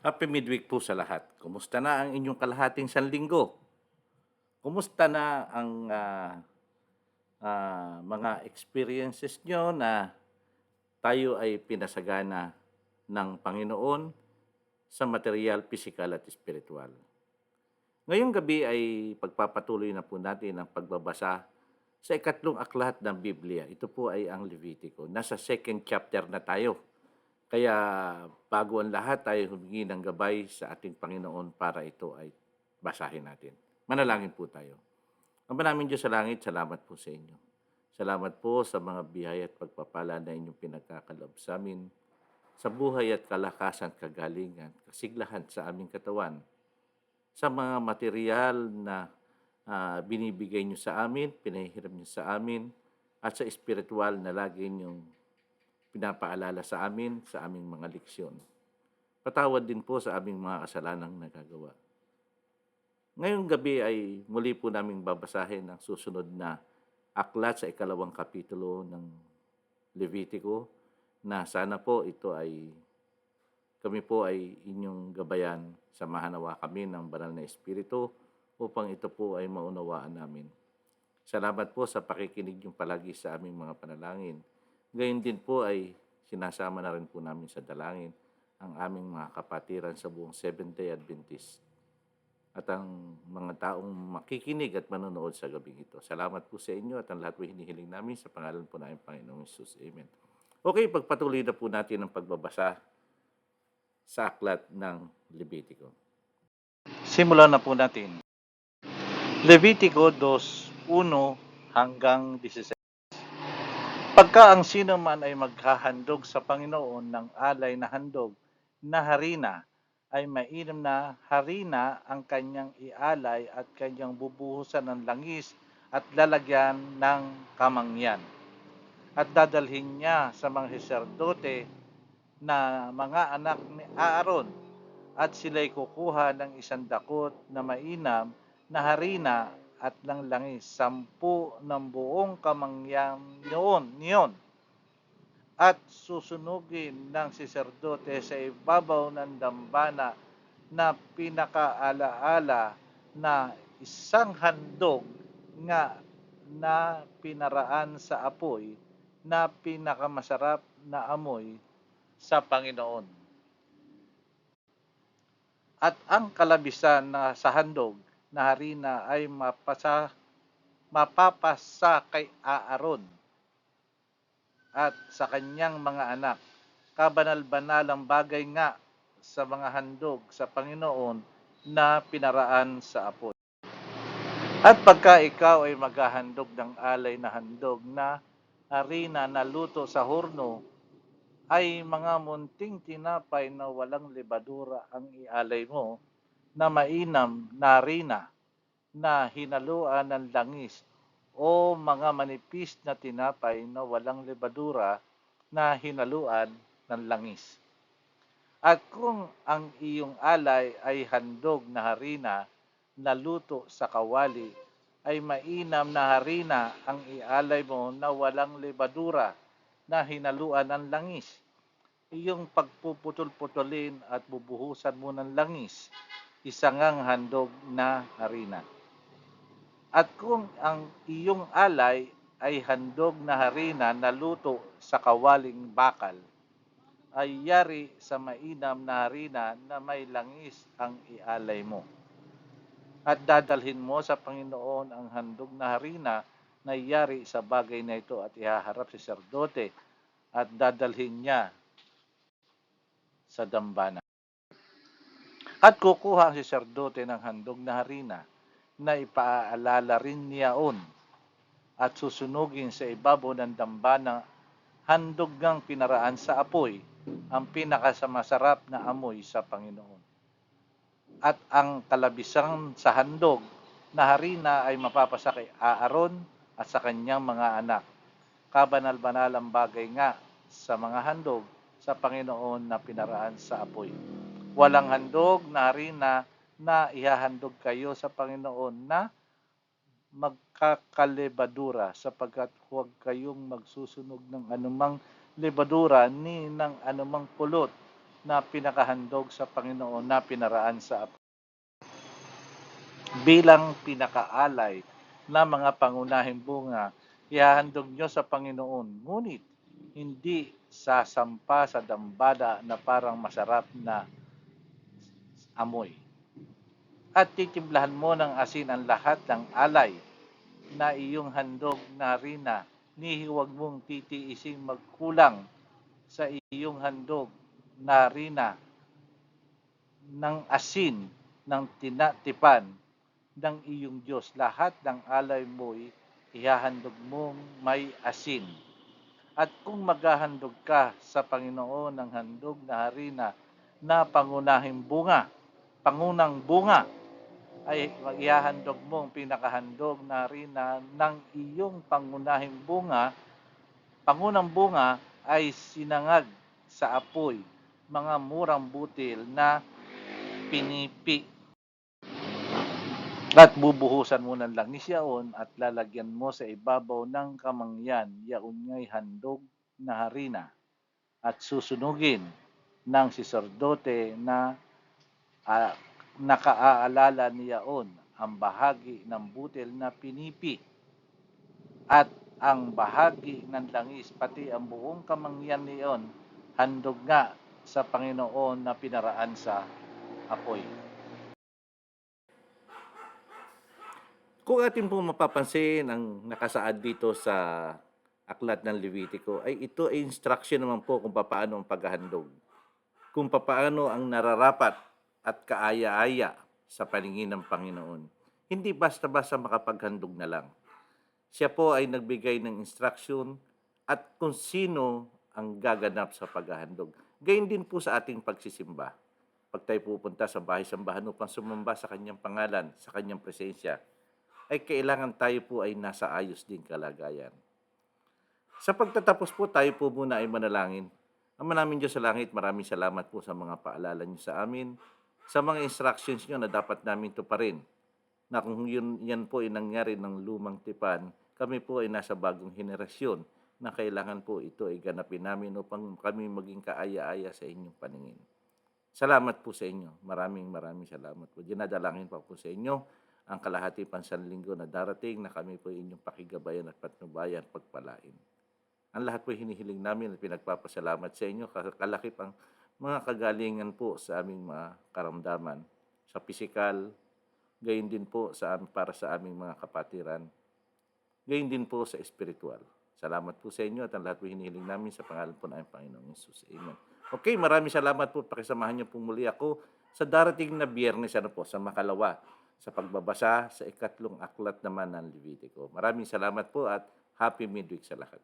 Happy midweek po sa lahat. Kumusta na ang inyong kalahating sanlinggo? Kumusta na ang mga experiences nyo na tayo ay pinasagana ng Panginoon sa material, physical at spiritual? Ngayong gabi ay pagpapatuloy na po natin ang pagbabasa sa ikatlong aklat ng Biblia. Ito po ay ang Levitico. Nasa second chapter na tayo. Kaya bago ang lahat tayo humingi ng gabay sa ating Panginoon para ito ay basahin natin. Manalangin po tayo. Ama namin Diyos sa langit, salamat po sa inyo. Salamat po sa mga biyaya at pagpapala na inyong pinagkakalob sa amin, sa buhay at kalakasan, kagalingan, kasiglahan sa aming katawan, sa mga material na binibigay nyo sa amin, pinahihiram nyo sa amin, at sa espiritual na lagi nyong pinapaalala sa amin sa aming mga leksyon. Patawad din po sa aming mga kasalanang nagagawa. Ngayong gabi ay muli po naming babasahin ang susunod na aklat sa ikalawang kapitulo ng Levitico na sana po ito ay kami po ay inyong gabayan. Samahan nawa kami ng banal na Espiritu upang ito po ay maunawaan namin. Salamat po sa pakikinig yung palagi sa aming mga panalangin. Gayon din po ay sinasama na rin po namin sa dalangin ang aming mga kapatiran sa buong Seventh-day Adventist at ang mga taong makikinig at manonood sa gabing ito. Salamat po sa inyo at ang lahat po hinihiling namin sa pangalan po namin Panginoong Jesus. Amen. Okay, pagpatuloy na po natin ang pagbabasa sa aklat ng Levitico. Simulan na po natin. Levitico 2:1 hanggang 16. Pagka ang sino man ay maghahandog sa Panginoon ng alay na handog na harina, ay mainam na harina ang kanyang ialay at kanyang bubuhusan ng langis at lalagyan ng kamangyan. At dadalhin niya sa mga saserdote na mga anak ni Aaron at sila'y kukuha ng isang dakot na mainam na harina at ng langis, 10 ng buong kamangyan niyon at susunugin ng saserdote sa ibabaw ng dambana na pinakaalaala na isang handog nga na pinaraan sa apoy na pinakamasarap na amoy sa Panginoon. At ang kalabisan na sa handog na harina ay mapapasa kay Aaron at sa kanyang mga anak. Kabanal-banalang bagay nga sa mga handog sa Panginoon na pinaraan sa apoy. At pagka ikaw ay maghahandog ng alay na handog na harina na luto sa horno, ay mga munting tinapay na walang lebadura ang ialay mo na mainam na harina na hinaluan ng langis o mga manipis na tinapay na walang lebadura na hinaluan ng langis. At kung ang iyong alay ay handog na harina na luto sa kawali, ay mainam na harina ang ialay mo na walang lebadura na hinaluan ng langis. Iyong pagpuputol-putulin at bubuhusan mo ng langis, isang handog na harina. At kung ang iyong alay ay handog na harina na luto sa kawaling bakal, ay yari sa mainam na harina na may langis ang ialay mo. At dadalhin mo sa Panginoon ang handog na harina na yari sa bagay na ito at ihaharap si saserdote at dadalhin niya sa dambana. At kukuha ang saserdote ng handog na harina na ipaalala rin niyaon at susunugin sa ibabaw ng dambana handog ng pinaraan sa apoy, ang pinakamasarap na amoy sa Panginoon. At ang kalabisan sa handog na harina ay mapapasa kay Aaron at sa kanyang mga anak. Kabanal-banalang bagay nga sa mga handog sa Panginoon na pinaraan sa apoy. Walang handog na harina na ihahandog kayo sa Panginoon na magkakalebadura, sapagkat huwag kayong magsusunog ng anumang lebadura ni ng anumang pulot na pinakahandog sa Panginoon na pinaraan sa apoy bilang pinakaalay na mga pangunahing bunga, ihahandog nyo sa Panginoon. Ngunit hindi sasampa sa dambada na parang masarap na amoy. At titimplahan mo ng asin ang lahat ng alay na iyong handog na harina, ni huwag mong titiising magkulang sa iyong handog na harina ng asin ng tinatipan ng iyong Diyos. Lahat ng alay mo'y ihahandog mong may asin. At kung maghahandog ka sa Panginoon ng handog na harina na pangunang bunga, ay ihahandog mong pinakahandog na harina ng iyong pangunang bunga ay sinangag sa apoy, mga murang butil na pinipi at bubuhusan mo ng langis yaon at lalagyan mo sa ibabaw ng kamangyan yaon nga'y handog na harina at susunugin ng saserdote na nakaaalala niyaon ang bahagi ng butil na pinipi at ang bahagi ng langis pati ang buong kamangyan niyon handog nga sa Panginoon na pinaraan sa apoy. Kung atin po mapapansin ang nakasaad dito sa aklat ng Levitico, ay ito ay instruction naman po kung paano ang paghahandog. Kung paano ang nararapat at kaaya-aya sa paningin ng Panginoon. Hindi basta-basta makapaghandog na lang. Siya po ay nagbigay ng instruction at kung sino ang gaganap sa paghahandog. Gayun din po sa ating pagsisimba. Pag tayo pupunta sa bahay-sambahan upang sumamba sa kanyang pangalan, sa kanyang presensya, ay kailangan tayo po ay nasa ayos din kalagayan. Sa pagtatapos po, tayo po muna ay manalangin. Ama namin Diyos sa langit, maraming salamat po sa mga paalala niyo sa amin, sa mga instructions niyo na dapat namin tuparin. Na kung yan po ay nangyari ng lumang tipan, kami po ay nasa bagong henerasyon na kailangan po ito ay ganapin namin upang kami maging kaaya-aya sa inyong paningin. Salamat po sa inyo. Maraming salamat po. Dinadalangin po sa inyo ang kalahati pansanlinggo na darating na kami po inyong pakigabayan at patnubayan pagpalain. Ang lahat po hinihiling namin at pinagpapasalamat sa inyo. Kalakip ang mga kagalingan po sa aming mga karamdaman, sa pisikal, gayon din po para sa aming mga kapatiran, gayon din po sa espiritual. Salamat po sa inyo at ang lahat po hinihiling namin sa pangalan po ng Panginoong Hesus. Amen. Okay, maraming salamat po. Pakisamahan niyo po muli ako sa darating na Biyernes, sa makalawa, sa pagbabasa sa ikatlong aklat naman ng Levitico. Maraming salamat po at happy midweek sa lahat.